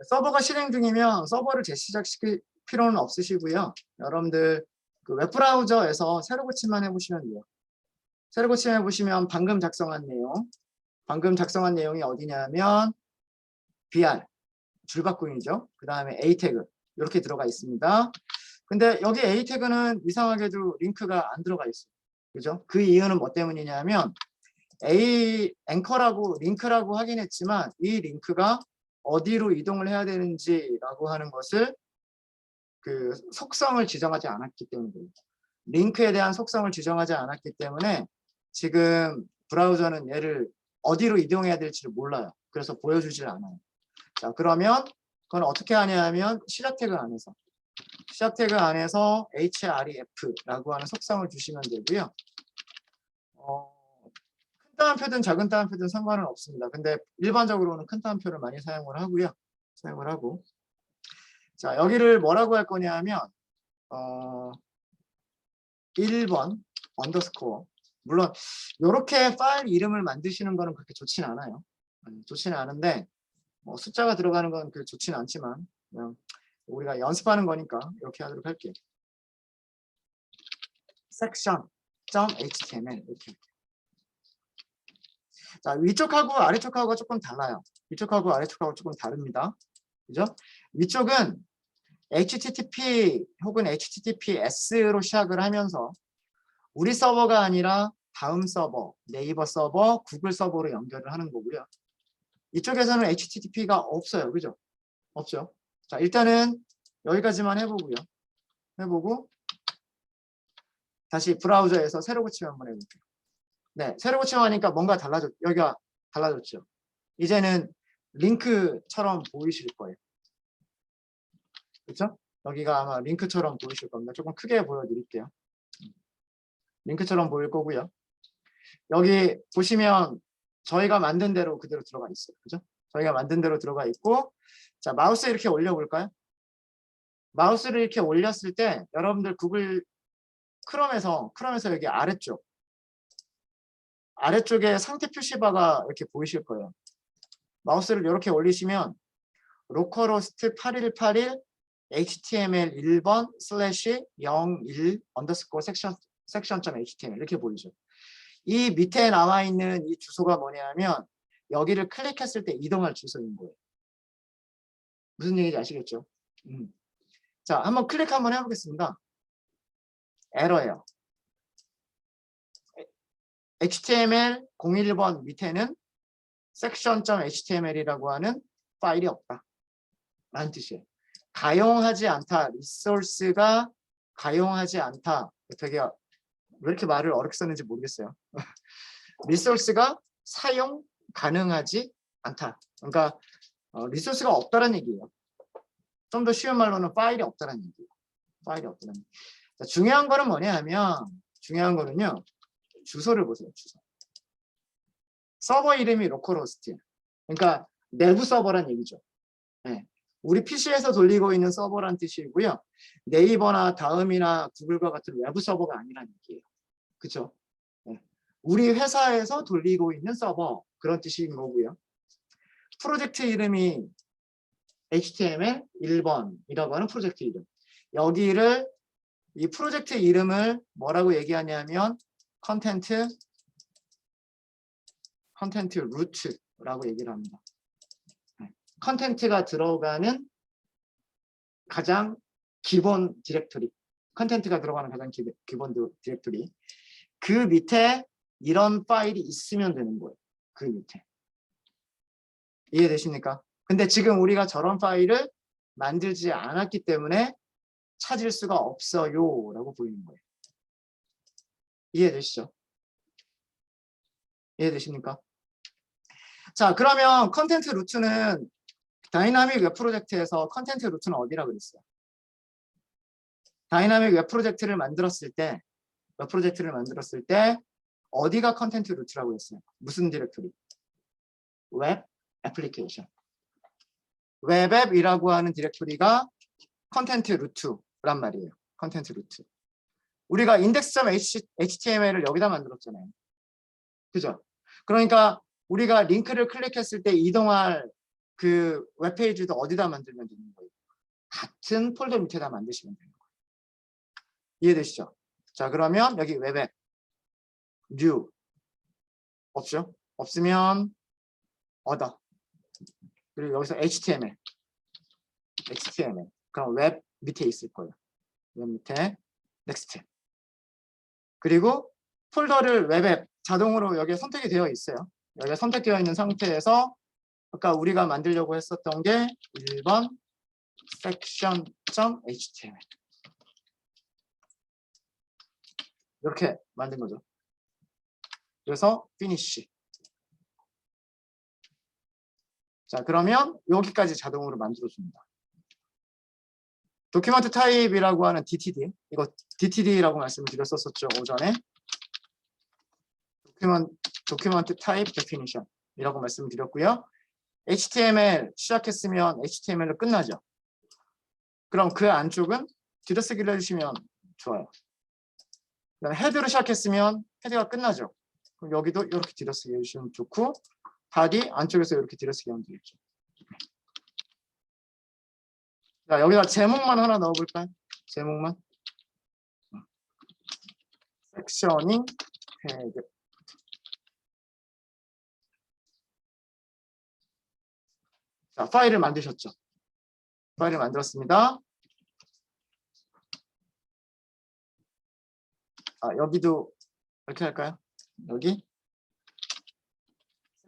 서버가 실행 중이면 서버를 재시작시킬 필요는 없으시고요. 여러분들 그 웹브라우저에서 새로 고침만 해보시면 돼요. 새로 고침해 보시면 방금 작성한 내용이 어디냐면 BR 줄바꿈이죠. 그 다음에 A 태그 이렇게 들어가 있습니다. 근데 여기 A 태그는 이상하게도 링크가 안 들어가 있어요. 그죠? 그 이유는 뭐 때문이냐면 A 앵커라고 링크라고 하긴 했지만 이 링크가 어디로 이동을 해야 되는지라고 하는 것을 그 속성을 지정하지 않았기 때문입니다. 링크에 대한 속성을 지정하지 않았기 때문에 지금 브라우저는 얘를 어디로 이동해야 될지를 몰라요. 그래서 보여주질 않아요. 자, 그러면 그건 어떻게 하냐면 시작 태그 안에서 href라고 하는 속성을 주시면 되고요. 큰 따옴표든 작은 따옴표든 상관은 없습니다. 근데 일반적으로는 큰 따옴표를 많이 사용을 하고. 자, 여기를 뭐라고 할 거냐면 1번 언더스코어. 물론 이렇게 파일 이름을 만드시는 거는 그렇게 좋지는 않아요. 좋지는 않은데 뭐 숫자가 들어가는 건 그렇게 좋지는 않지만 그냥 우리가 연습하는 거니까 이렇게 하도록 할게요. section.html 이렇게. 자, 위쪽하고 아래쪽하고가 조금 달라요. 위쪽하고 아래쪽하고 조금 다릅니다. 그죠? 위쪽은 HTTP 혹은 HTTPS로 시작을 하면서 우리 서버가 아니라 다음 서버, 네이버 서버, 구글 서버로 연결을 하는 거고요. 이쪽에서는 HTTP가 없어요. 그죠? 없죠. 자, 일단은 여기까지만 해보고 다시 브라우저에서 새로 고침 한번 해볼게요. 네, 새로 고침하니까 뭔가 여기가 달라졌죠. 이제는 링크처럼 보이실 거예요. 그렇죠? 여기가 아마 링크처럼 보이실 겁니다. 조금 크게 보여드릴게요. 링크처럼 보일 거고요. 여기 보시면 저희가 만든 대로 그대로 들어가 있어요. 그죠? 저희가 만든 대로 들어가 있고, 자, 마우스 이렇게 올려볼까요? 마우스를 이렇게 올렸을 때 여러분들 구글 크롬에서 여기 아래쪽에 상태 표시바가 이렇게 보이실 거예요. 마우스를 이렇게 올리시면 localhost 8181 html 1번 /01 underscore section.html 이렇게 보이죠. 이 밑에 나와 있는 이 주소가 뭐냐면 여기를 클릭했을 때 이동할 주소인 거예요. 무슨 얘기인지 아시겠죠? 자, 한번 클릭 한번 해보겠습니다. 에러예요. HTML 01번 밑에는 section.html이라고 하는 파일이 없다 라는 뜻이에요. 가용하지 않다. 리소스가 가용하지 않다. 되게 왜 이렇게 말을 어렵게 썼는지 모르겠어요. 리소스가 사용 가능하지 않다. 그러니까 리소스가 없다는 얘기예요. 좀 더 쉬운 말로는 파일이 없다는 얘기예요. 파일이 없다는 얘기. 자, 중요한 거는 뭐냐 하면 중요한 거는요. 주소를 보세요. 주소. 서버 이름이 로컬호스트예요. 그러니까 내부 서버란 얘기죠. 네. 우리 PC에서 돌리고 있는 서버란 뜻이고요. 네이버나 다음이나 구글과 같은 외부 서버가 아니라는 얘기예요. 그렇죠? 네. 우리 회사에서 돌리고 있는 서버 그런 뜻인 거고요. 프로젝트 이름이 HTML 1번이라고 하는 프로젝트 이름. 여기를 이 프로젝트 이름을 뭐라고 얘기하냐면 컨텐트 루트라고 얘기를 합니다. 컨텐트가 들어가는 가장 기본 디렉토리. 컨텐트가 들어가는 가장 기본 디렉토리. 그 밑에 이런 파일이 있으면 되는 거예요. 그 밑에. 이해되십니까? 근데 지금 우리가 저런 파일을 만들지 않았기 때문에 찾을 수가 없어요 라고 보이는 거예요. 이해되시죠? 이해되십니까? 자, 그러면 컨텐트 루트는 다이나믹 웹 프로젝트에서 컨텐트 루트는 어디라고 그랬어요? 다이나믹 웹 프로젝트를 만들었을 때 어디가 컨텐트 루트라고 했어요? 무슨 디렉토리? 웹 애플리케이션. 웹앱이라고 하는 디렉토리가 컨텐트 루트란 말이에요. 컨텐트 루트. 우리가 index.html을 여기다 만들었잖아요. 그죠? 그러니까 우리가 링크를 클릭했을 때 이동할 그 웹페이지도 어디다 만들면 되는 거예요? 같은 폴더 밑에다 만드시면 되는 거예요. 이해되시죠? 자, 그러면 여기 웹앱 new 없죠? 없으면 other 그리고 여기서 HTML 그럼 웹 밑에 있을 거예요. 웹 밑에 next 그리고 폴더를 웹앱 자동으로 여기에 선택이 되어 있어요. 여기에 선택되어 있는 상태에서 아까 우리가 만들려고 했었던 게 1번 section.html 이렇게 만든 거죠. 그래서 finish. 자, 그러면 여기까지 자동으로 만들어줍니다. 도큐먼트 타입이라고 하는 DTD, 이거 DTD라고 말씀드렸었죠 오전에. 도큐먼트 타입 데피니션이라고 말씀드렸고요. HTML 시작했으면 HTML로 끝나죠. 그럼 그 안쪽은 뒤로쓰기를 해주시면 좋아요. 그다음에 헤드로 시작했으면 헤드가 끝나죠. 그럼 여기도 이렇게 뒤로쓰기 해주시면 좋고 바디 안쪽에서 이렇게 뒤로쓰기 하면 되겠죠. 자, 여기다 제목만 하나 넣어볼까요? 제목만. 섹셔닝 태그. 자, 파일을 만드셨죠? 파일을 만들었습니다. 아, 여기도 이렇게 할까요? 여기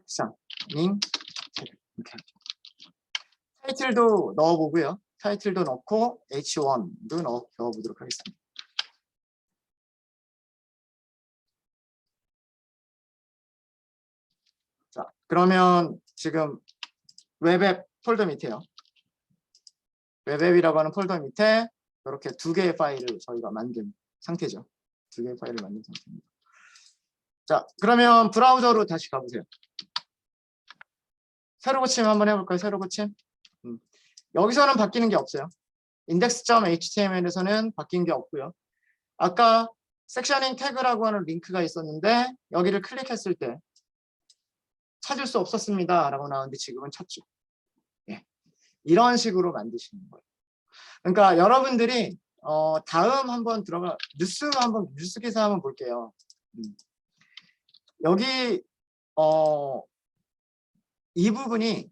섹셔닝 태그 이렇게 할게요. 타이틀도 넣어보고요. 타이틀도 넣고 H1도 넣어보도록 하겠습니다. 자, 그러면 지금 웹앱 폴더 밑에요. 웹앱이라고 하는 폴더 밑에 이렇게 두 개의 파일을 저희가 만든 상태죠. 두 개의 파일을 만든 상태입니다. 자, 그러면 브라우저로 다시 가보세요. 새로 고침 한번 해볼까요? 새로 고침. 여기서는 바뀌는 게 없어요. index.html에서는 바뀐 게 없고요. 아까 섹셔닝 태그라고 하는 링크가 있었는데 여기를 클릭했을 때 찾을 수 없었습니다 라고 나오는데 지금은 찾죠. 예. 이런 식으로 만드시는 거예요. 그러니까 여러분들이 다음 한번 뉴스 기사 한번 볼게요. 여기 이 부분이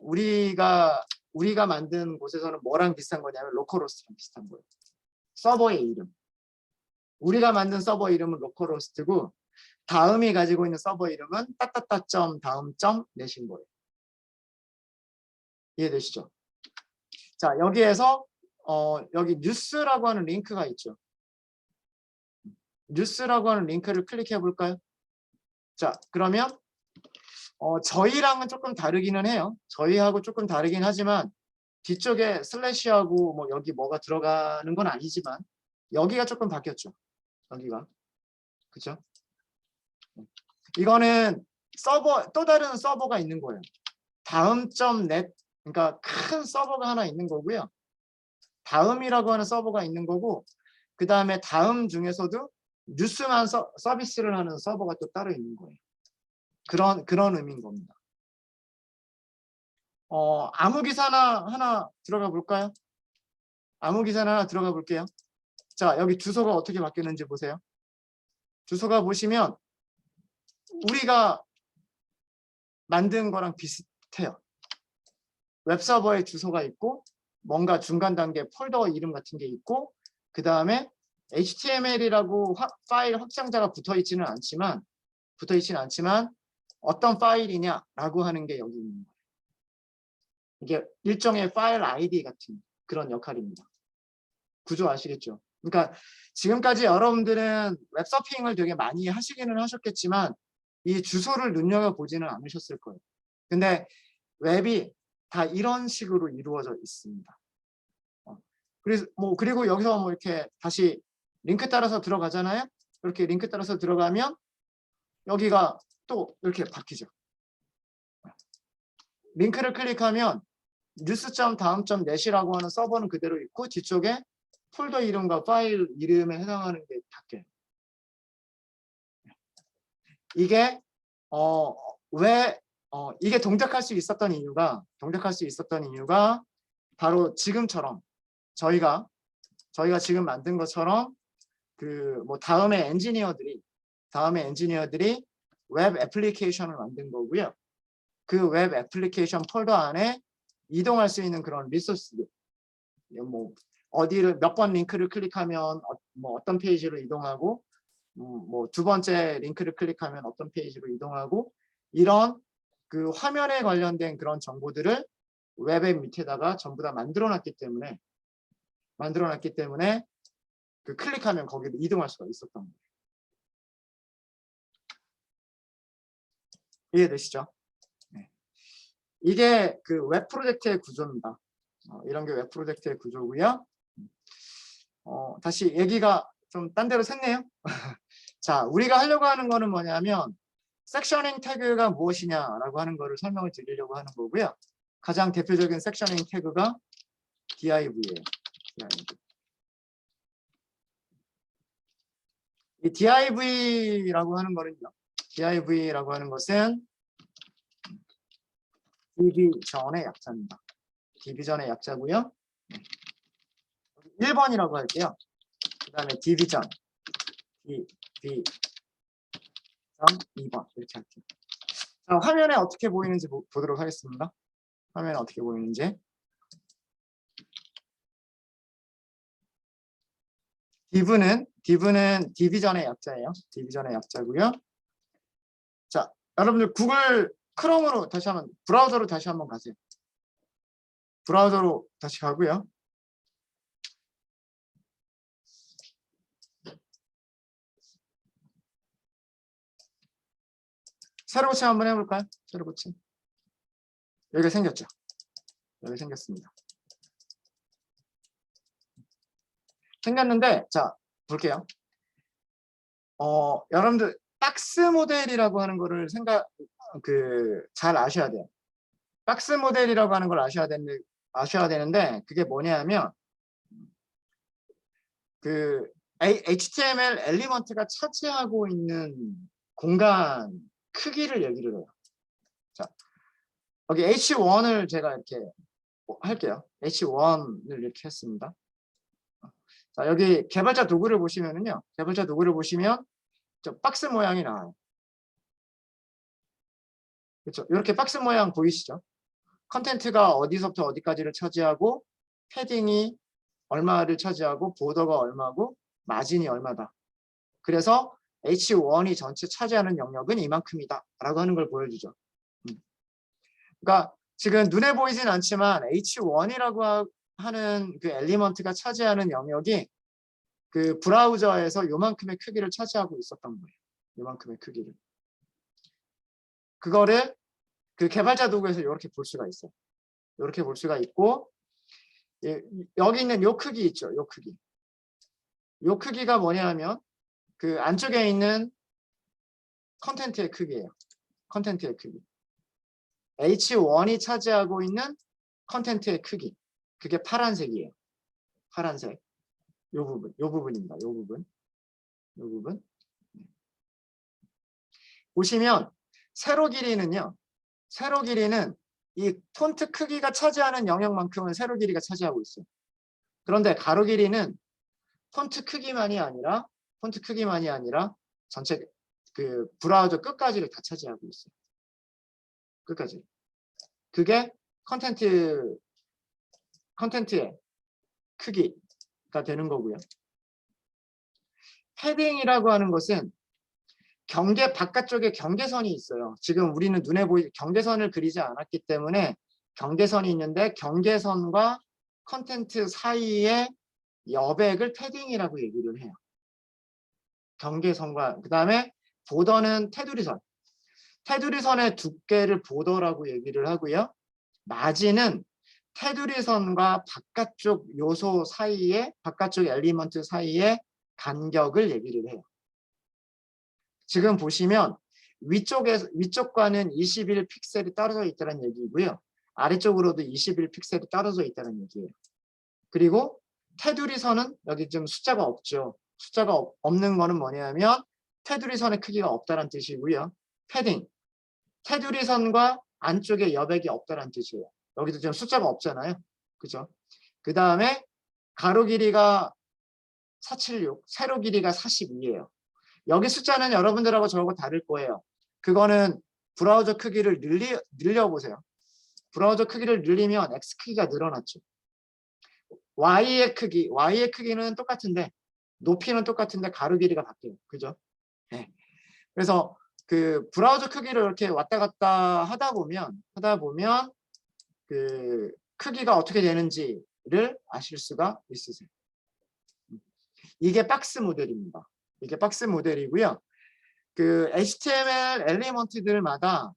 우리가 만든 곳에서는 뭐랑 비슷한 거냐면 로컬호스트랑 비슷한 거예요. 서버의 이름. 우리가 만든 서버 이름은 로컬호스트고 다음이 가지고 있는 서버 이름은 따따따 다음 내신 거예요. 이해되시죠? 자, 여기에서 여기 뉴스라고 하는 링크가 있죠. 뉴스라고 하는 링크를 클릭해 볼까요? 자, 그러면 저희랑은 조금 다르기는 해요. 저희하고 조금 다르긴 하지만 뒤쪽에 슬래시하고 뭐 여기 뭐가 들어가는 건 아니지만 여기가 조금 바뀌었죠. 여기가. 그죠? 이거는 또 다른 서버가 있는 거예요. 다음.net 그러니까 큰 서버가 하나 있는 거고요. 다음이라고 하는 서버가 있는 거고 그 다음에 다음 중에서도 뉴스만 서비스를 하는 서버가 또 따로 있는 거예요. 그런 의미인 겁니다. 아무 기사나 하나 들어가 볼까요? 아무 기사나 하나 들어가 볼게요. 자, 여기 주소가 어떻게 바뀌는지 보세요. 주소가 보시면 우리가 만든 거랑 비슷해요. 웹서버에 주소가 있고 뭔가 중간 단계 폴더 이름 같은 게 있고 그 다음에 HTML이라고 파일 확장자가 붙어 있지는 않지만 어떤 파일이냐라고 하는 게 여기 있는 거예요. 이게 일종의 파일 아이디 같은 그런 역할입니다. 구조 아시겠죠? 그러니까 지금까지 여러분들은 웹서핑을 되게 많이 하시기는 하셨겠지만 이 주소를 눈여겨보지는 않으셨을 거예요. 근데 웹이 다 이런 식으로 이루어져 있습니다. 그리고 여기서 뭐 이렇게 다시 링크 따라서 들어가잖아요. 이렇게 링크 따라서 들어가면 여기가 또 이렇게 바뀌죠. 링크를 클릭하면 news.다음.net이라고 하는 서버는 그대로 있고 뒤쪽에 폴더 이름과 파일 이름에 해당하는 게 바뀌어요. 이게 왜 이게 동작할 수 있었던 이유가 바로 지금처럼 저희가 지금 만든 것처럼 그 뭐 다음에 엔지니어들이 웹 애플리케이션을 만든 거고요. 그 웹 애플리케이션 폴더 안에 이동할 수 있는 그런 리소스들, 뭐 어디를 몇 번 링크를 클릭하면 뭐 어떤 페이지로 이동하고, 뭐 두 번째 링크를 클릭하면 어떤 페이지로 이동하고, 이런 그 화면에 관련된 그런 정보들을 웹의 밑에다가 전부 다 만들어놨기 때문에 그 클릭하면 거기로 이동할 수가 있었던 거예요. 이해되시죠? 네. 이게 그 웹 프로젝트의 구조입니다. 이런 게 웹 프로젝트의 구조고요. 다시 얘기가 좀 딴 데로 샜네요. 자, 우리가 하려고 하는 거는 뭐냐면 섹셔닝 태그가 무엇이냐라고 하는 거를 설명을 드리려고 하는 거고요. 가장 대표적인 섹셔닝 태그가 div예요. 이 div라고 하는 거는요. div라고 하는 것은 디비전의 약자입니다. 디비전의 약자고요. 1번이라고 할게요. 그 다음에 디비전, 디비전 2번 이렇게 할게요. 자, 화면에 어떻게 보이는지 보도록 하겠습니다. 화면에 어떻게 보이는지. div는 디비전의 약자예요. 디비전의 약자고요. 자, 여러분들 구글 크롬으로 브라우저로 다시 한번 가세요. 브라우저로 다시 가고요. 새로 고침 한번 해볼까요? 새로 고침. 여기가 생겼죠? 여기 생겼습니다. 생겼는데, 자, 볼게요. 여러분들 박스 모델이라고 하는 거를 잘 아셔야 돼요. 박스 모델이라고 하는 걸 아셔야 되는데 그게 뭐냐면 그 HTML 엘리먼트가 차지하고 있는 공간 크기를 얘기를 해요. 자, 여기 H1을 제가 이렇게 할게요. H1을 이렇게 했습니다. 자, 여기 개발자 도구를 보시면은요. 개발자 도구를 보시면 저 박스 모양이 나와요. 그렇죠? 이렇게 박스 모양 보이시죠? 컨텐츠가 어디서부터 어디까지를 차지하고, 패딩이 얼마를 차지하고, 보더가 얼마고, 마진이 얼마다. 그래서 H1이 전체 차지하는 영역은 이만큼이다 라고 하는 걸 보여주죠. 그러니까 지금 눈에 보이진 않지만 H1이라고 하는 그 엘리먼트가 차지하는 영역이 그 브라우저에서 요만큼의 크기를 차지하고 있었던 거예요. 요만큼의 크기를. 그거를 그 개발자 도구에서 이렇게 볼 수가 있어요. 이렇게 볼 수가 있고, 여기 있는 요 크기 있죠. 요 크기. 요 크기가 뭐냐면 그 안쪽에 있는 컨텐츠의 크기예요. 컨텐츠의 크기. H1이 차지하고 있는 컨텐츠의 크기. 그게 파란색이에요. 파란색. 요 부분. 요 부분입니다. 요 부분. 요 부분. 보시면 세로 길이는요. 세로 길이는 이 폰트 크기가 차지하는 영역만큼은 세로 길이가 차지하고 있어요. 그런데 가로 길이는 폰트 크기만이 아니라 전체 그 브라우저 끝까지를 다 차지하고 있어요. 끝까지. 그게 컨텐츠의 크기가 되는 거고요. 패딩이라고 하는 것은 바깥쪽에 경계선이 있어요. 지금 우리는 눈에 보이는 경계선을 그리지 않았기 때문에 경계선이 있는데 경계선과 컨텐츠 사이의 여백을 패딩이라고 얘기를 해요. 경계선과 그다음에 보더는 테두리선. 테두리선의 두께를 보더라고 얘기를 하고요. 마진은 테두리선과 바깥쪽 요소 사이에 바깥쪽 엘리먼트 사이의 간격을 얘기를 해요. 지금 보시면 위쪽과는 21 픽셀이 떨어져 있다는 얘기고요. 아래쪽으로도 21 픽셀이 떨어져 있다는 얘기예요. 그리고 테두리선은 여기 좀 숫자가 없죠. 숫자가 없는 거는 뭐냐면 테두리선의 크기가 없다는 뜻이고요. 테두리 선과 안쪽에 여백이 없다는 뜻이에요. 여기도 지금 숫자가 없잖아요. 그죠? 그 다음에 가로 길이가 476, 세로 길이가 42예요. 여기 숫자는 여러분들하고 저하고 다를 거예요. 그거는 브라우저 크기를 늘려보세요. 브라우저 크기를 늘리면 X 크기가 늘어났죠. Y의 크기는 똑같은데 높이는 똑같은데 가로 길이가 바뀌어요. 그죠? 네. 그래서 그 브라우저 크기를 이렇게 왔다 갔다 하다 보면 그 크기가 어떻게 되는지를 아실 수가 있으세요. 이게 박스 모델입니다. 이게 박스 모델이고요. 그 HTML 엘리먼트들마다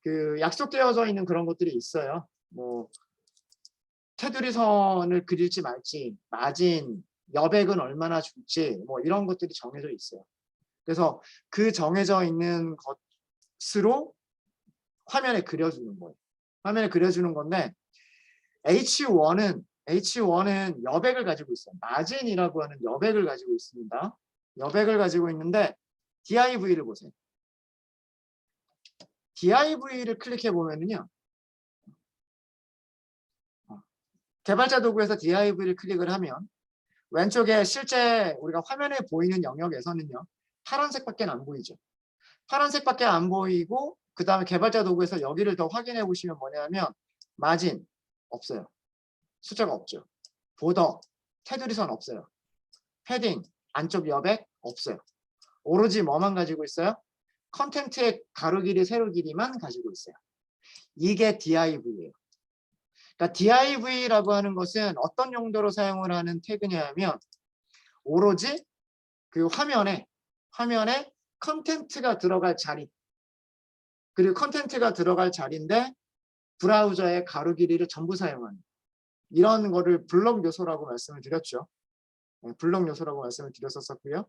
그 약속되어져 있는 그런 것들이 있어요. 뭐 테두리 선을 그릴지 말지, 마진, 여백은 얼마나 줄지, 뭐 이런 것들이 정해져 있어요. 그래서 그 정해져 있는 것으로 화면에 그려주는 거예요. 화면에 그려주는 건데 H1은 여백을 가지고 있어요. 마진이라고 하는 여백을 가지고 있습니다. 여백을 가지고 있는데 div를 보세요. div를 클릭해 보면은요. 개발자 도구에서 div를 클릭을 하면 왼쪽에 실제 우리가 화면에 보이는 영역에서는요. 파란색밖에 안 보이죠. 파란색밖에 안 보이고 그 다음에 개발자 도구에서 여기를 더 확인해 보시면 뭐냐면 마진 없어요. 숫자가 없죠. 보더, 테두리선 없어요. 패딩, 안쪽 여백 없어요. 오로지 뭐만 가지고 있어요? 컨텐츠의 가로 길이, 세로 길이만 가지고 있어요. 이게 div예요. 그러니까 div라고 하는 것은 어떤 용도로 사용을 하는 태그냐면 오로지 그 화면에 컨텐츠가 들어갈 자리 그리고 컨텐츠가 들어갈 자리인데 브라우저의 가로 길이를 전부 사용하는 이런 거를 블록 요소라고 말씀을 드렸죠. 블록 요소라고 말씀을 드렸었고요.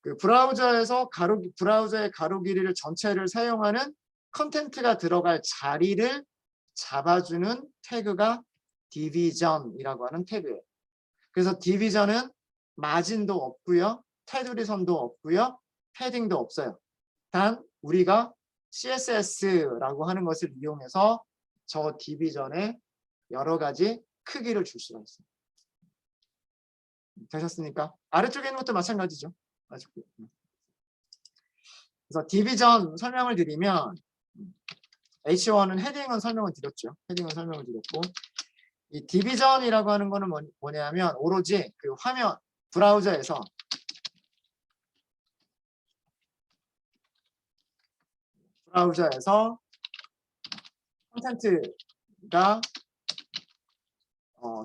그 브라우저의 가로 길이를 전체를 사용하는 컨텐츠가 들어갈 자리를 잡아주는 태그가 division이라고 하는 태그예요. 그래서 division은 마진도 없고요. 테두리선도 없고요. 패딩도 없어요. 단 우리가 CSS라고 하는 것을 이용해서 저 디비전에 여러 가지 크기를 줄 수가 있어요. 되셨습니까? 아래쪽에 있는 것도 마찬가지죠. 그래서 디비전 설명을 드리면 H1은 헤딩은 설명을 드렸죠. 헤딩은 설명을 드렸고 이 디비전이라고 하는 거는 뭐냐면 오로지 그 화면 브라우저에서 콘텐츠가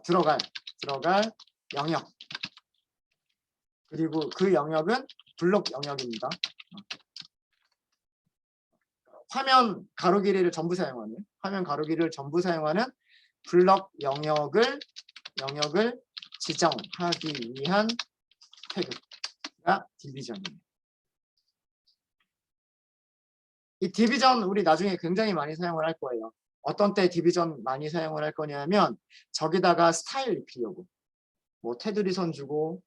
들어갈 영역 그리고 그 영역은 블록 영역입니다. 화면 가로 길이를 전부 사용하는 블록 영역을 지정하기 위한 태그가 디비전이에요. 이 디비전 우리 나중에 굉장히 많이 사용을 할 거예요. 어떤 때 디비전 많이 사용을 할 거냐면 저기다가 스타일 입히려고 뭐 테두리 선 주고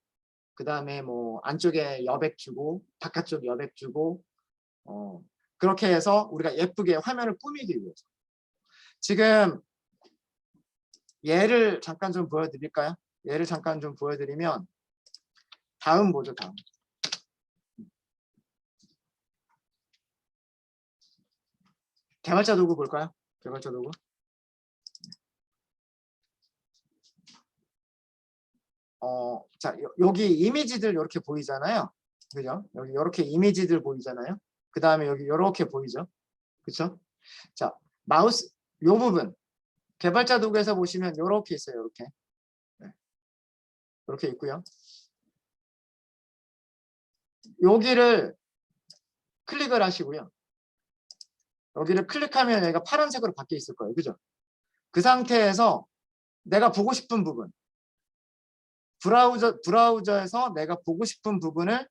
그 다음에 뭐 안쪽에 여백 주고 바깥쪽 여백 주고 그렇게 해서 우리가 예쁘게 화면을 꾸미기 위해서 지금 예를 잠깐 좀 보여드릴까요? 예를 잠깐 좀 보여드리면 다음 보죠. 다음. 개발자 도구 볼까요? 개발자 도구. 자, 여기 이미지들 이렇게 보이잖아요. 그죠? 여기 이렇게 이미지들 보이잖아요. 그 다음에 여기 이렇게 보이죠. 그렇죠? 자, 마우스 요 부분 개발자 도구에서 보시면 이렇게 있어요. 이렇게. 네. 이렇게 있고요. 여기를 클릭을 하시고요. 여기를 클릭하면 얘가 파란색으로 바뀌어 있을 거예요. 그죠? 그 상태에서 내가 보고 싶은 부분 브라우저에서 내가 보고 싶은 부분을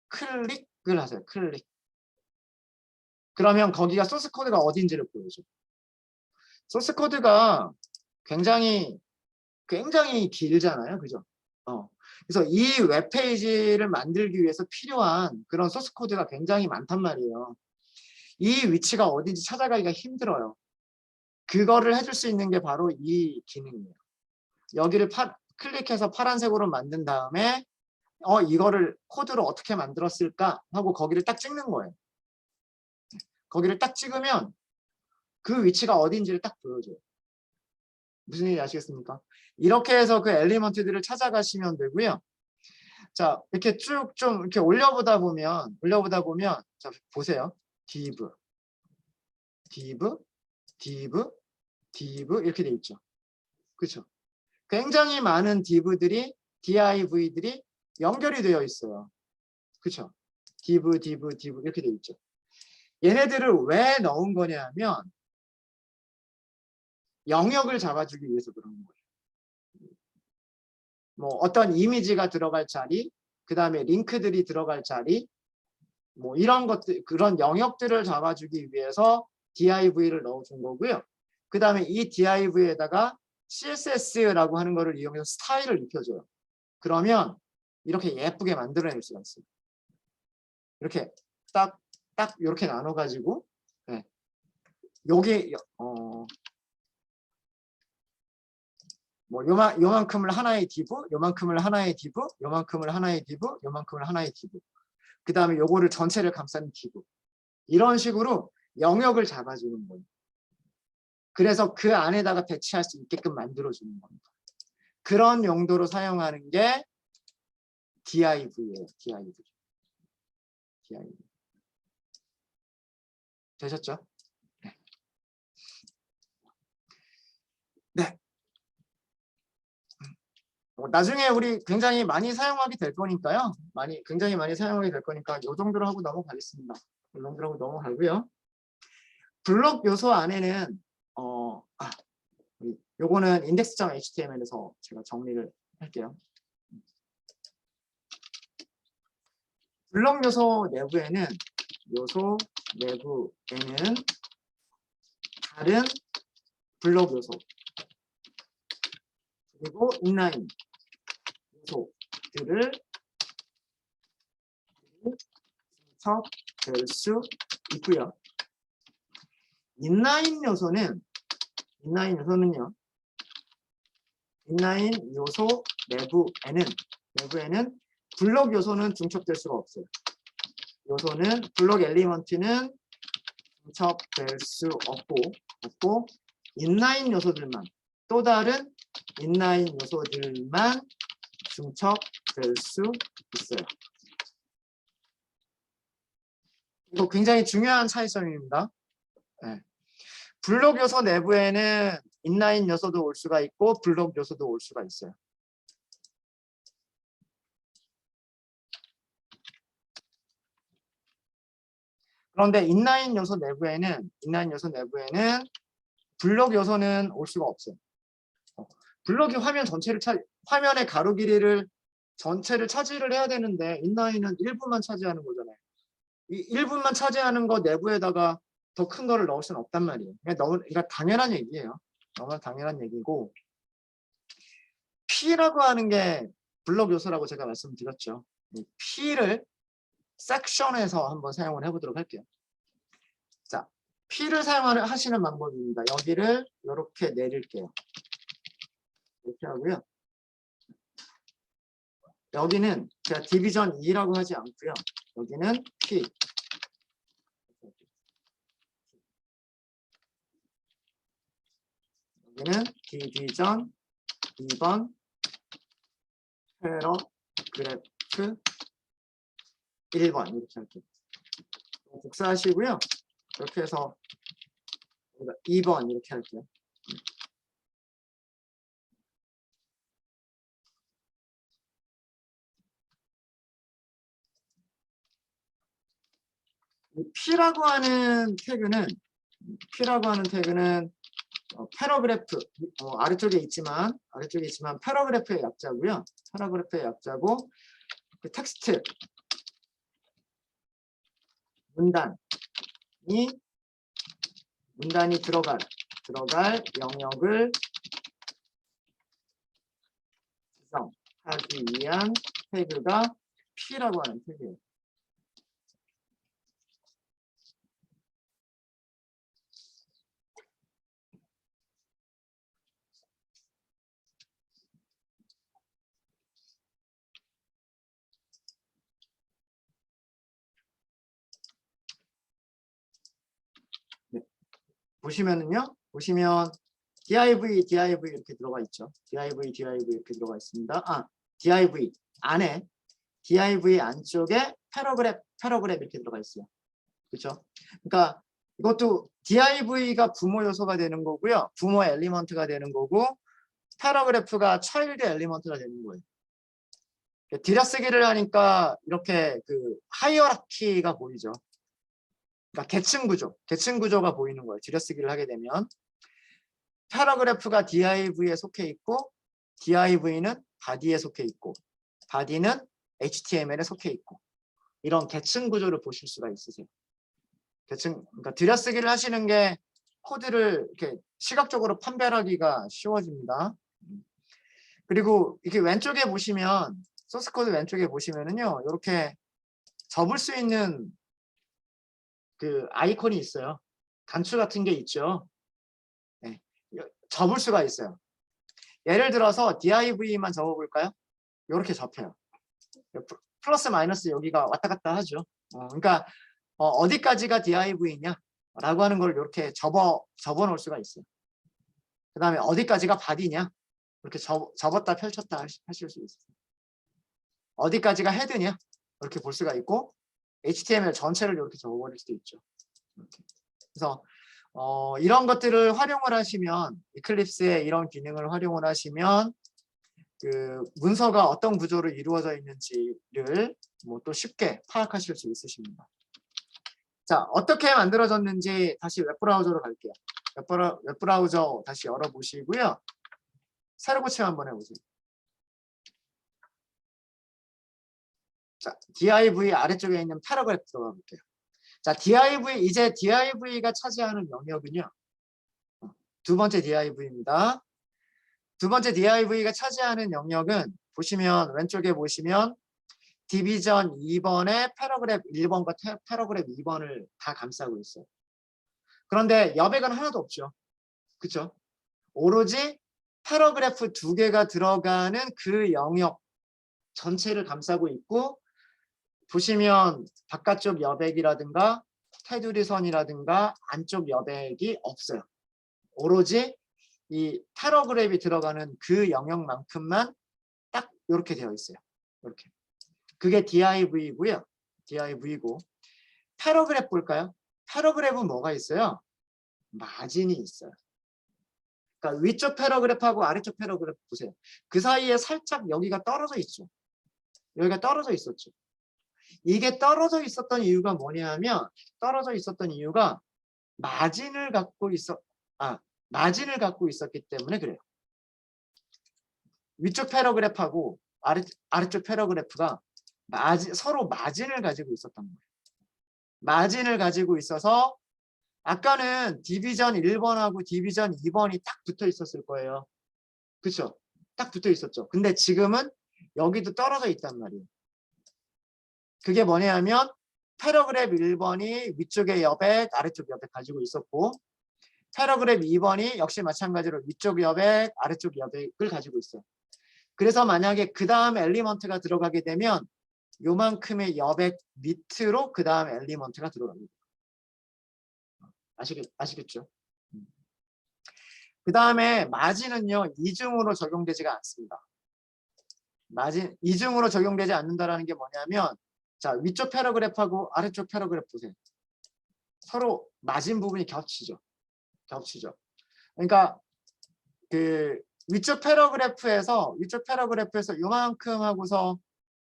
클릭을 하세요. 클릭. 그러면 거기가 소스 코드가 어딘지를 보여줘. 소스 코드가 굉장히 길잖아요. 그죠? 그래서 이 웹페이지를 만들기 위해서 필요한 그런 소스 코드가 굉장히 많단 말이에요. 이 위치가 어딘지 찾아가기가 힘들어요. 그거를 해줄 수 있는 게 바로 이 기능이에요. 여기를 클릭해서 파란색으로 만든 다음에 이거를 코드로 어떻게 만들었을까 하고 거기를 딱 찍는 거예요. 거기를 딱 찍으면 그 위치가 어딘지를 딱 보여줘요. 무슨 얘기인지 아시겠습니까? 이렇게 해서 그 엘리먼트들을 찾아가시면 되고요. 자, 이렇게 쭉 좀 이렇게 올려보다 보면 자, 보세요. div 이렇게 돼 있죠. 그렇죠? 굉장히 많은 div들이 연결이 되어 있어요. 그렇죠? div 이렇게 돼 있죠. 얘네들을 왜 넣은 거냐면 영역을 잡아주기 위해서 그런 거예요. 뭐 어떤 이미지가 들어갈 자리, 그 다음에 링크들이 들어갈 자리, 뭐 이런 것들, 그런 영역들을 잡아주기 위해서 div를 넣어준 거고요. 그 다음에 이 div에다가 CSS라고 하는 거를 이용해서 스타일을 입혀줘요. 그러면 이렇게 예쁘게 만들어낼 수가 있어요. 이렇게 딱 이렇게 나눠가지고, 네. 요게 뭐 요만큼을 하나의 div, 요만큼을 하나의 div, 요만큼을 하나의 div, 요만큼을 하나의 div. 그 다음에 요거를 전체를 감싸는 div. 이런 식으로 영역을 잡아주는 거예요. 그래서 그 안에다가 배치할 수 있게끔 만들어주는 겁니다. 그런 용도로 사용하는 게 div예요. div. 되셨죠? 네. 나중에 우리 굉장히 많이 사용하게 될 거니까요. 굉장히 많이 사용하게 될 거니까 이 정도로 하고 넘어가겠습니다. 이 정도로 하고 넘어가고요. 블록 요소 안에는 요거는 index.html에서 제가 정리를 할게요. 블록 요소 내부에는 다른 블록 요소 그리고 인라인 요소들을 분석될 수 있고요. 인라인 요소는요. 인라인 요소 내부에는 블록 요소는 중첩될 수가 없어요. 블록 엘리먼트는 중첩될 수 없고 인라인 요소들만, 또 다른 인라인 요소들만 중첩될 수 있어요. 이거 굉장히 중요한 차이점입니다. 네. 블록 요소 내부에는 인라인 요소도 올 수가 있고 블록 요소도 올 수가 있어요. 그런데 인라인 요소 내부에는 블록 요소는 올 수가 없어요. 블록이 화면의 가로 길이를 전체를 차지를 해야 되는데 인라인은 일부만 차지하는 거잖아요. 이 일부만 차지하는 거 내부에다가 더 큰 거를 넣을 수는 없단 말이에요. 그러니까 당연한 얘기예요. 너무 당연한 얘기고, P라고 하는 게 블록 요소라고 제가 말씀드렸죠. P를 섹션에서 한번 사용을 해보도록 할게요. 자, P를 하시는 방법입니다. 여기를 이렇게 내릴게요. 이렇게 하고요. 여기는 제가 디비전 2라고 하지 않고요. 여기는 P. 여기는 디비전 2번 패러그래프 1번 이렇게 할게요. 복사하시고요. 이렇게 해서 2번 이렇게 할게요. P라고 하는 태그는 패러그래프 아래쪽에 있지만 패러그래프의 약자고요. 패러그래프의 약자고 그 텍스트 문단이 들어갈 영역을 하기 위한 태그가 P라고 하는 태그예요. 네. 보시면은요. 보시면 div 이렇게 들어가 있죠. div 이렇게 들어가 있습니다. div 안에 div 안쪽에 패러그래프 이렇게 들어가 있어요. 그렇죠? 그러니까 이것도 div가 부모 요소가 되는 거고요. 부모 엘리먼트가 되는 거고 패러그래프가 차일드 엘리먼트가 되는 거예요. 들여쓰기를 하니까 이렇게 그 하이어라키가 보이죠. 그러니까 계층 구조가 보이는 거예요. 들여쓰기를 하게 되면 패러그래프가 div에 속해 있고 div는 body에 속해 있고 body는 html에 속해 있고 이런 계층 구조를 보실 수가 있으세요. 그러니까 들여쓰기를 하시는 게 코드를 이렇게 시각적으로 판별하기가 쉬워집니다. 그리고 이렇게 왼쪽에 보시면 소스 코드 왼쪽에 보시면은요, 이렇게 접을 수 있는 그 아이콘이 있어요. 단추 같은 게 있죠. 네, 접을 수가 있어요. 예를 들어서 div만 접어볼까요? 이렇게 접혀요. 플러스 마이너스 여기가 왔다 갔다 하죠. 그러니까 어디까지가 div냐 라고 하는 걸 이렇게 접어 놓을 수가 있어요. 그 다음에 어디까지가 body냐 이렇게 접었다 펼쳤다 하실 수 있어요. 어디까지가 헤드냐 이렇게 볼 수가 있고 HTML 전체를 이렇게 접어버릴 수도 있죠. 이렇게. 그래서 이런 것들을 활용을 하시면 이클립스의 이런 기능을 활용을 하시면 그 문서가 어떤 구조로 이루어져 있는지를 뭐 또 쉽게 파악하실 수 있으십니다. 자, 어떻게 만들어졌는지 다시 웹브라우저로 갈게요. 웹브라우저 다시 열어보시고요. 새로 고침 한번 해보세요. 자, div 아래쪽에 있는 패러그래프 들어가 볼게요. 자, 이제 div가 차지하는 영역은요. 두 번째 div입니다. 두 번째 div가 차지하는 영역은 보시면 왼쪽에 보시면 디비전 2번에 패러그래프 1번과 패러그래프 2번을 다 감싸고 있어요. 그런데 여백은 하나도 없죠. 그렇죠? 오로지 패러그래프 2개가 들어가는 그 영역 전체를 감싸고 있고 보시면 바깥쪽 여백이라든가 테두리 선이라든가 안쪽 여백이 없어요. 오로지 이 패러그래프이 들어가는 그 영역만큼만 딱 이렇게 되어 있어요. 이렇게. 그게 div이고요. div이고 패러그래프 볼까요? 패러그래프는 뭐가 있어요? 마진이 있어요. 그러니까 위쪽 패러그래프하고 아래쪽 패러그래프 보세요. 그 사이에 살짝 여기가 떨어져 있죠. 여기가 떨어져 있었죠. 이게 떨어져 있었던 이유가 뭐냐면 떨어져 있었던 이유가 마진을 갖고 있었기 때문에 그래요. 위쪽 패러그래프하고 아래쪽 패러그래프가 서로 마진을 가지고 있었던 거예요. 마진을 가지고 있어서 아까는 디비전 1번하고 디비전 2번이 딱 붙어 있었을 거예요. 그렇죠? 딱 붙어 있었죠. 근데 지금은 여기도 떨어져 있단 말이에요. 그게 뭐냐면 패러그래프 1번이 위쪽의 여백, 아래쪽 여백 가지고 있었고 패러그래프 2번이 역시 마찬가지로 위쪽 여백, 아래쪽 여백을 가지고 있어요. 그래서 만약에 그 다음 엘리먼트가 들어가게 되면 요만큼의 여백 밑으로 그 다음 엘리먼트가 들어갑니다. 아시겠죠? 그 다음에 마진은요, 이중으로 적용되지가 않습니다. 마진, 이중으로 적용되지 않는다라는 게 뭐냐면, 자, 위쪽 패러그래프하고 아래쪽 패러그래프 보세요. 서로 마진 부분이 겹치죠. 그러니까, 그, 위쪽 패러그래프에서 요만큼 하고서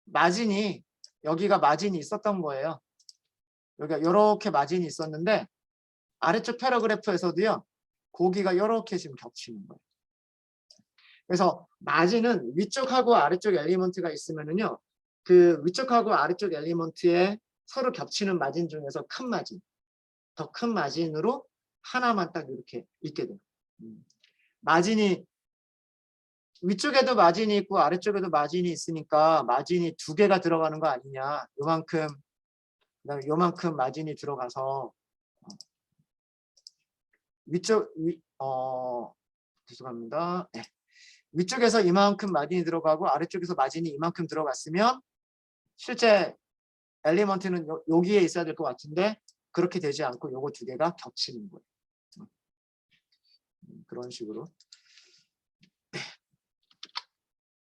마진이, 여기가 마진이 있었던 거예요. 여기가 이렇게 마진이 있었는데, 아래쪽 패러그래프에서도요, 고기가 이렇게 지금 겹치는 거예요. 그래서 마진은 위쪽하고 아래쪽 엘리먼트가 있으면은요, 그 위쪽하고 아래쪽 엘리먼트에 서로 겹치는 마진 중에서 큰 마진, 더 큰 마진으로 하나만 딱 이렇게 있게 돼요. 마진이 위쪽에도 마진이 있고 아래쪽에도 마진이 있으니까 마진이 두 개가 들어가는 거 아니냐. 요만큼, 그다음에 요만큼 마진이 들어가서 죄송합니다. 네. 위쪽에서 이만큼 마진이 들어가고 아래쪽에서 마진이 이만큼 들어갔으면 실제 엘리먼트는 여기에 있어야 될 것 같은데 그렇게 되지 않고 요거 두 개가 겹치는 거예요. 그런 식으로.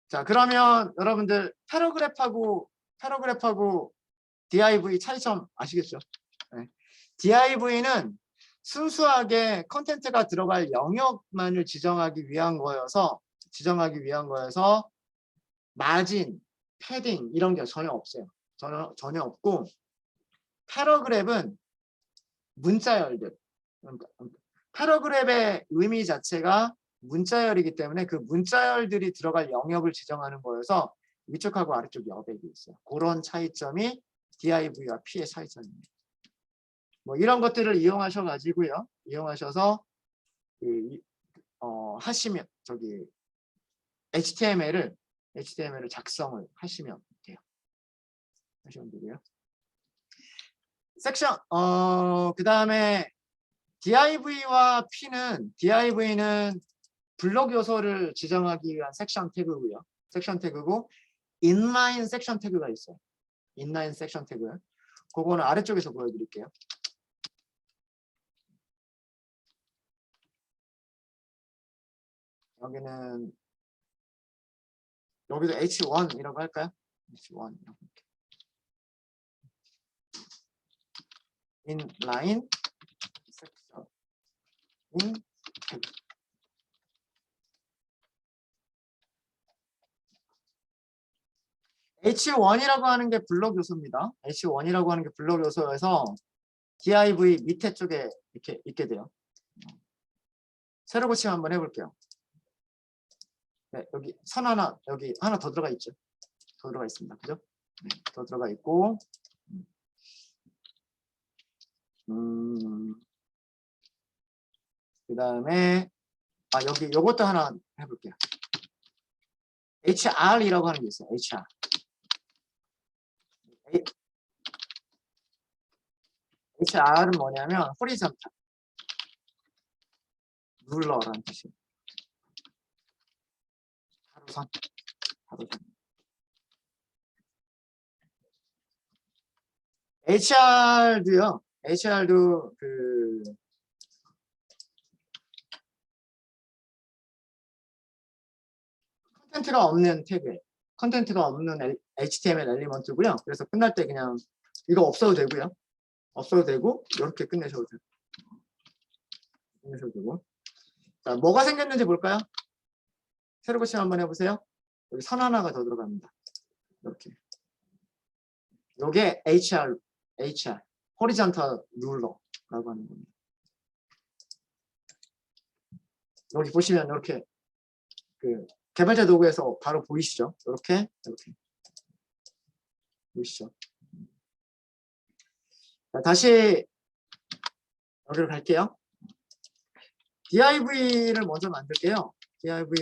자, 그러면 여러분들 패러그래프하고 div 차이점 아시겠죠? 네. div는 순수하게 컨텐츠가 들어갈 영역만을 지정하기 위한 거여서 마진, 패딩 이런 게 전혀 없어요. 전혀 없고 패러그래프는 문자열들. 패러그래프의 의미 자체가 문자열이기 때문에 그 문자열들이 들어갈 영역을 지정하는 거여서 위쪽하고 아래쪽 여백이 있어요. 그런 차이점이 div와 p의 차이점입니다. 뭐 이런 것들을 이용하셔가지고요. 이용하셔서 하시면 HTML을 작성을 하시면 돼요. 하시면 되고요. 섹션 그 다음에 div와 div는 블록 요소를 지정하기 위한 섹션 태그고요. 섹션 태그고 inline 섹션 태그가 있어요. inline 섹션 태그. 그거는 아래쪽에서 보여드릴게요. 여기도 H1이라고 할까요? H1 이렇게. inline 섹션 태그. H1이라고 하는 게 블록 요소입니다. H1이라고 하는 게 블록 요소여서 div 밑에 쪽에 이렇게 있게 돼요. 세로 고침 한번 해볼게요. 네, 여기 여기 하나 더 들어가 있죠. 더 들어가 있습니다. 그죠? 네, 더 들어가 있고 그 다음에 여기 요것도 하나 해볼게요. HR이라고 하는 게 있어요. HR. HR은 뭐냐면 호리존탈 룰러라는 뜻이에요. 가로선. HR도 컨텐츠가 없는 태그예요. 컨텐츠가 없는 HTML 엘리먼트고요. 그래서 끝날 때 그냥 이거 없어도 되고요. 없어도 되고 이렇게 끝내셔도 되고. 자, 뭐가 생겼는지 볼까요? 새로 고침 한번 해보세요. 여기 선 하나가 더 들어갑니다. 이렇게. 요게 HR, 호리존탈 룰러라고 하는 겁니다. 여기 보시면 이렇게 개발자 도구에서 바로 보이시죠? 이렇게 보이시죠? 자, 다시 여기로 갈게요. div를 먼저 만들게요. div.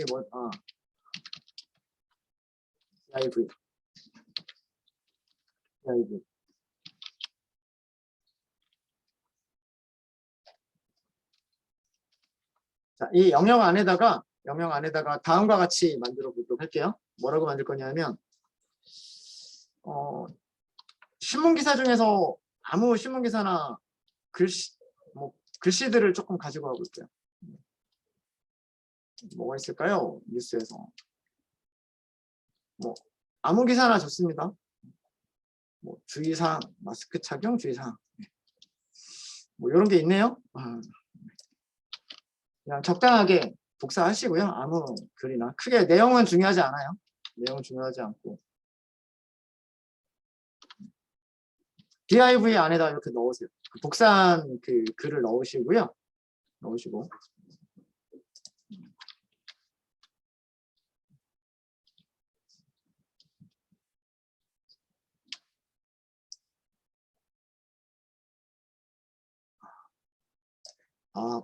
자, 이 영역 안에다가 다음과 같이 만들어 보도록 할게요. 뭐라고 만들 거냐면 신문기사 중에서 아무 신문기사나 글씨들을 조금 가지고 와볼게요. 뭐가 있을까요? 뉴스에서 아무 기사나 좋습니다. 주의사항, 마스크 착용 주의사항. 이런 게 있네요. 그냥 적당하게 복사하시고요. 아무 글이나 크게 내용은 중요하지 않아요. 내용은 중요하지 않고 div 안에다 이렇게 넣으세요. 복사한 글을 넣으시고요.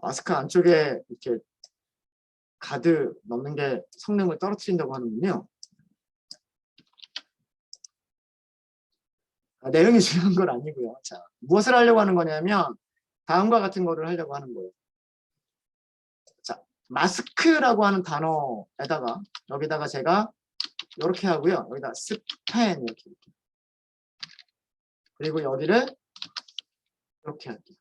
마스크 안쪽에 이렇게 가드 넣는 게 성능을 떨어뜨린다고 하는군요. 내용이 중요한 건 아니고요. 자, 무엇을 하려고 하는 거냐면 다음과 같은 거를 하려고 하는 거예요. 자, 마스크라고 하는 단어에다가 여기다가 제가 이렇게 하고요. 여기다 스펜 이렇게. 그리고 여기를 이렇게 할게요.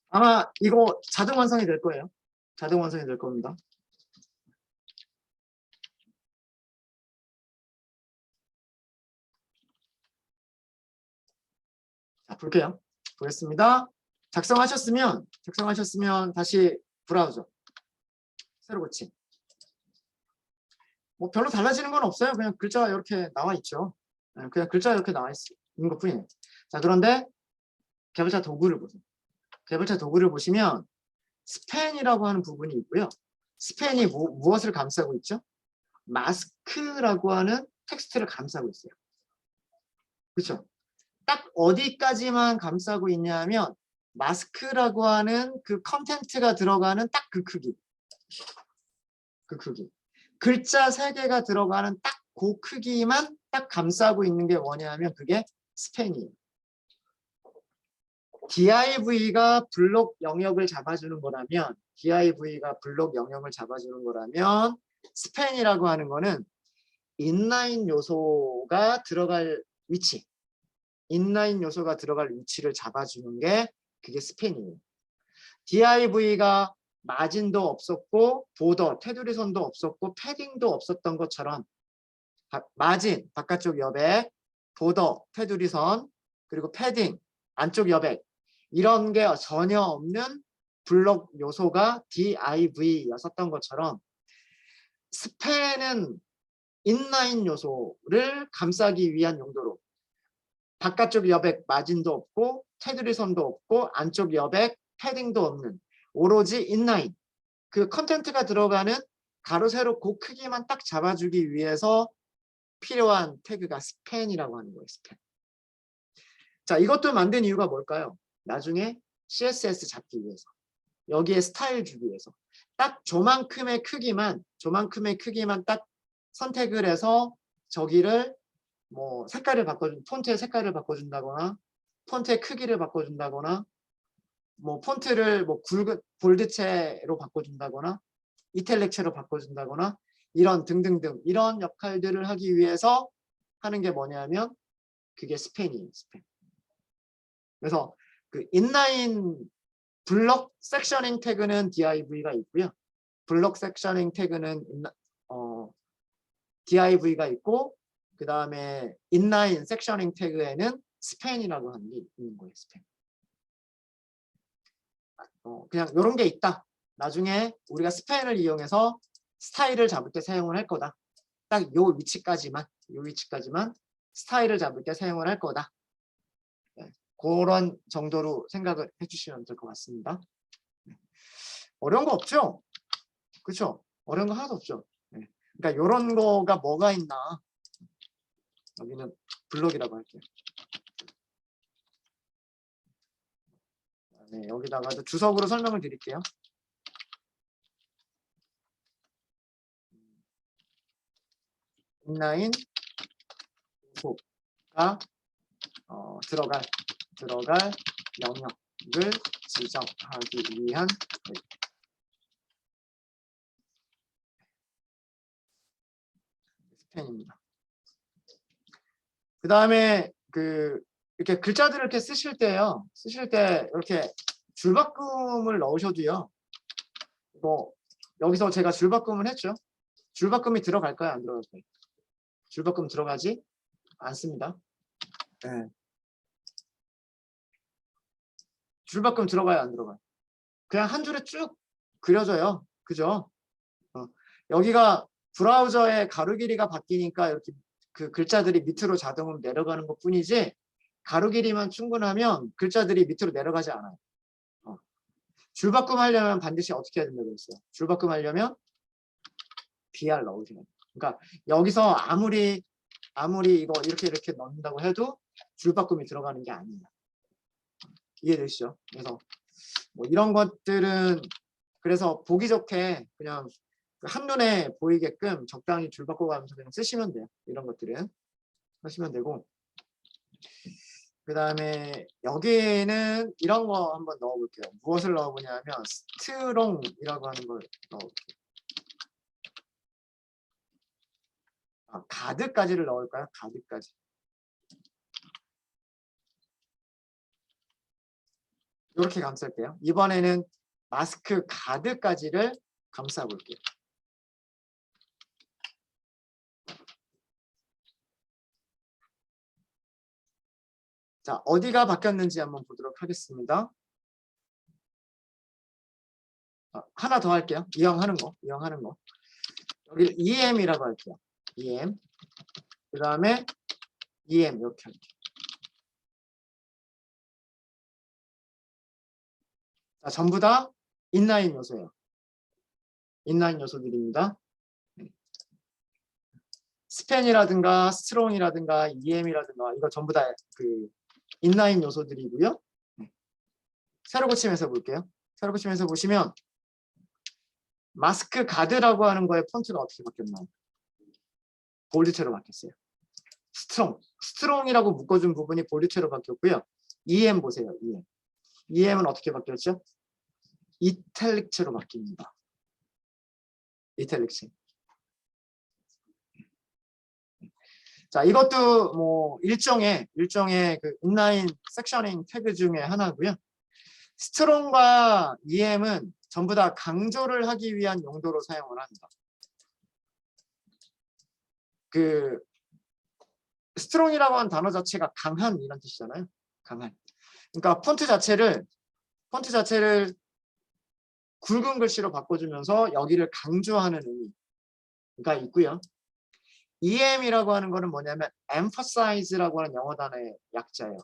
아마 이거 자동 완성이 될 거예요. 자동 완성이 될 겁니다. 자, 볼게요. 보겠습니다. 작성하셨으면 다시 브라우저 새로 고침. 뭐 별로 달라지는 건 없어요. 그냥 글자가 이렇게 나와 있죠. 그냥 글자가 이렇게 나와 있는 것 뿐이에요. 자, 그런데 개발자 도구를 보세요. 개발자 도구를 보시면 스팬이라고 하는 부분이 있고요. 스팬이 무엇을 감싸고 있죠? 마스크라고 하는 텍스트를 감싸고 있어요. 그렇죠? 딱 어디까지만 감싸고 있냐면 마스크라고 하는 그 컨텐츠가 들어가는 딱 그 크기. 그 크기. 글자 3개가 들어가는 딱 그 크기만 딱 감싸고 있는 게 뭐냐면 그게 스팬이에요. div가 블록 영역을 잡아주는 거라면 스팬이라고 하는 거는 인라인 요소가 들어갈 위치, 를 잡아주는 게 그게 스팬이에요. div가 마진도 없었고 보더, 테두리 선도 없었고 패딩도 없었던 것처럼 마진, 바깥쪽 여백, 보더, 테두리 선, 그리고 패딩, 안쪽 여백 이런 게 전혀 없는 블록 요소가 div였었던 것처럼 스팬은 인라인 요소를 감싸기 위한 용도로 바깥쪽 여백 마진도 없고 테두리 선도 없고 안쪽 여백 패딩도 없는 오로지 인라인 그 컨텐츠가 들어가는 가로 세로 그 크기만 딱 잡아주기 위해서 필요한 태그가 스팬이라고 하는 거예요. 스팬. 자, 이것도 만든 이유가 뭘까요? 나중에 CSS 잡기 위해서 여기에 스타일 주기 위해서 딱 저만큼의 크기만 딱 선택을 해서 저기를 뭐 색깔을 바꿔준 폰트의 색깔을 바꿔준다거나 폰트의 크기를 바꿔준다거나 뭐 폰트를 뭐 굵은 볼드체로 바꿔준다거나 이탈릭체로 바꿔준다거나 이런 등등등 이런 역할들을 하기 위해서 하는 게 뭐냐면 그게 스팬이에요. 스팬. 그래서 그 인라인 블록 섹셔닝 태그는 div가 있고요. 블록 섹셔닝 태그는 div가 있고 그 다음에 인라인 섹셔닝 태그에는 스팬이라고 하는 게 있는 거예요. 스팬. 그냥 이런 게 있다. 나중에 우리가 스팬을 이용해서 스타일을 잡을 때 사용을 할 거다. 딱 요 위치까지만 스타일을 잡을 때 사용을 할 거다. 네, 그런 정도로 생각을 해주시면 될 것 같습니다. 네. 어려운 거 없죠? 그렇죠? 어려운 거 하나도 없죠. 네. 그러니까 이런 거가 뭐가 있나? 여기는 블록이라고 할게요. 네, 여기다가도 주석으로 설명을 드릴게요. 인라인 요소가 들어갈 영역을 지정하기 위한 스팬입니다. 그 다음에 이렇게 글자들을 이렇게 쓰실 때 이렇게 줄바꿈을 넣으셔도요. 뭐 여기서 제가 줄바꿈을 했죠. 줄바꿈이 들어갈까요? 안 들어갈까요? 줄바꿈 들어가지 않습니다. 네. 줄바꿈 들어가요? 안 들어가요? 그냥 한 줄에 쭉 그려져요. 그죠? 여기가 브라우저의 가로 길이가 바뀌니까 이렇게 그 글자들이 밑으로 자동으로 내려가는 것 뿐이지 가로 길이만 충분하면 글자들이 밑으로 내려가지 않아요. 줄바꿈 하려면 반드시 어떻게 해야 된다고 했어요? 줄바꿈 하려면 BR 넣으셔야 돼요. 그러니까 여기서 아무리 이거 이렇게 넣는다고 해도 줄바꿈이 들어가는 게 아닙니다. 이해되시죠? 그래서 뭐 이런 것들은 그래서 보기 좋게 그냥 한눈에 보이게끔 적당히 줄 바꿔가면서 그냥 쓰시면 돼요. 이런 것들은 하시면 되고, 그 다음에 여기에는 이런 거 한번 넣어볼게요. 무엇을 넣어보냐면 스트롱이라고 하는 걸 넣어볼게요. 가드까지를 넣을까요? 가드까지. 이렇게 감쌀게요. 이번에는 마스크 가드까지를 감싸 볼게요. 자, 어디가 바뀌었는지 한번 보도록 하겠습니다. 하나 더 할게요. 이형하는 거. 여기 EM이라고 할게요. EM. 그 다음에 EM 이렇게 할게요. 자, 전부 다 인라인 요소예요. 인라인 요소들입니다. 스팬이라든가 스트롱이라든가 EM이라든가 이거 전부 다 그 인라인 요소들이고요. 세로 고침해서 볼게요. 세로 고침해서 보시면 마스크 가드라고 하는 거의 폰트가 어떻게 바뀌었나요? 볼드체로 바뀌었어요. 스트롱이라고 묶어준 부분이 볼드체로 바뀌었고요. EM 보세요. EM은 어떻게 바뀌었죠? 이탈릭체로 바뀝니다. 이탈릭체. 자, 이것도 뭐 일종의 그 인라인 섹셔닝 태그 중에 하나고요. 스트롱과 EM은 전부 다 강조를 하기 위한 용도로 사용을 합니다. 그 스트롱이라고 하는 단어 자체가 강한 이런 뜻이잖아요. 강한. 그러니까 폰트 자체를 굵은 글씨로 바꿔주면서 여기를 강조하는 의미가 있고요. EM이라고 하는 거는 뭐냐면 emphasize라고 하는 영어 단어의 약자예요.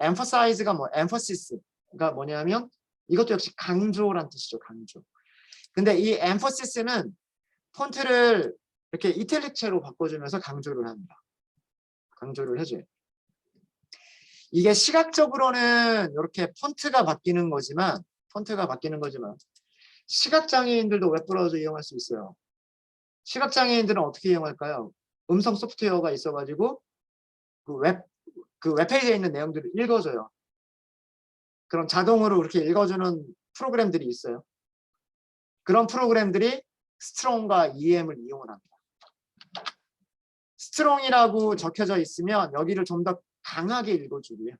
emphasize가 뭐 emphasis.가 뭐냐면 이것도 역시 강조란 뜻이죠. 강조. 근데 이 emphasis는 폰트를 이렇게 이탈릭체로 바꿔주면서 강조를 합니다. 강조를 해줘요. 이게 시각적으로는 이렇게 폰트가 바뀌는 거지만 시각장애인들도 웹브라우저 이용할 수 있어요. 시각장애인들은 어떻게 이용할까요? 음성 소프트웨어가 있어가지고 그 웹페이지에 있는 내용들을 읽어줘요. 그럼 자동으로 이렇게 읽어주는 프로그램들이 있어요. 그런 프로그램들이 스트롱과 EM을 이용을 합니다. 스트롱이라고 적혀져 있으면 여기를 좀 더 강하게 읽어주고요.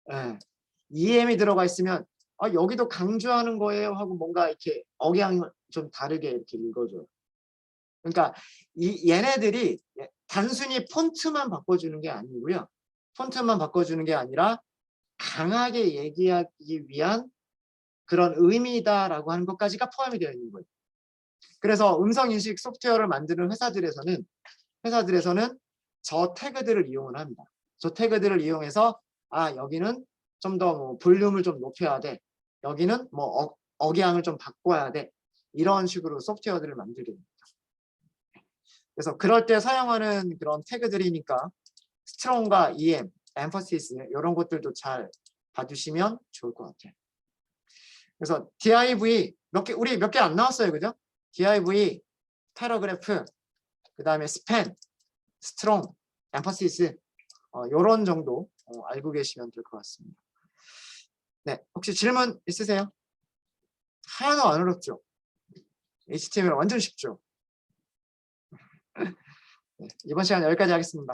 네. EM이 들어가 있으면 여기도 강조하는 거예요 하고 뭔가 이렇게 억양을 좀 다르게 이렇게 읽어줘요. 그러니까 얘네들이 단순히 폰트만 바꿔주는 게 아니고요. 폰트만 바꿔주는 게 아니라 강하게 얘기하기 위한 그런 의미다라고 하는 것까지가 포함이 되어 있는 거예요. 그래서 음성인식 소프트웨어를 만드는 회사들에서는 저 태그들을 이용을 합니다. 저 태그들을 이용해서 여기는 좀 더 뭐 볼륨을 좀 높여야 돼. 여기는 뭐 억양을 좀 바꿔야 돼. 이런 식으로 소프트웨어들을 만들게 됩니다. 그래서 그럴 때 사용하는 그런 태그들이니까 스트롱과 EM, emphasis 이런 것들도 잘 봐주시면 좋을 것 같아요. 그래서 div 우리 몇 개 안 나왔어요, 그죠? div, 패러그래프, 그 다음에 span, strong, emphasis 이런 정도 알고 계시면 될 것 같습니다. 네, 혹시 질문 있으세요? 하나도 안 어렵죠? HTML 완전 쉽죠? 네, 이번 시간 여기까지 하겠습니다.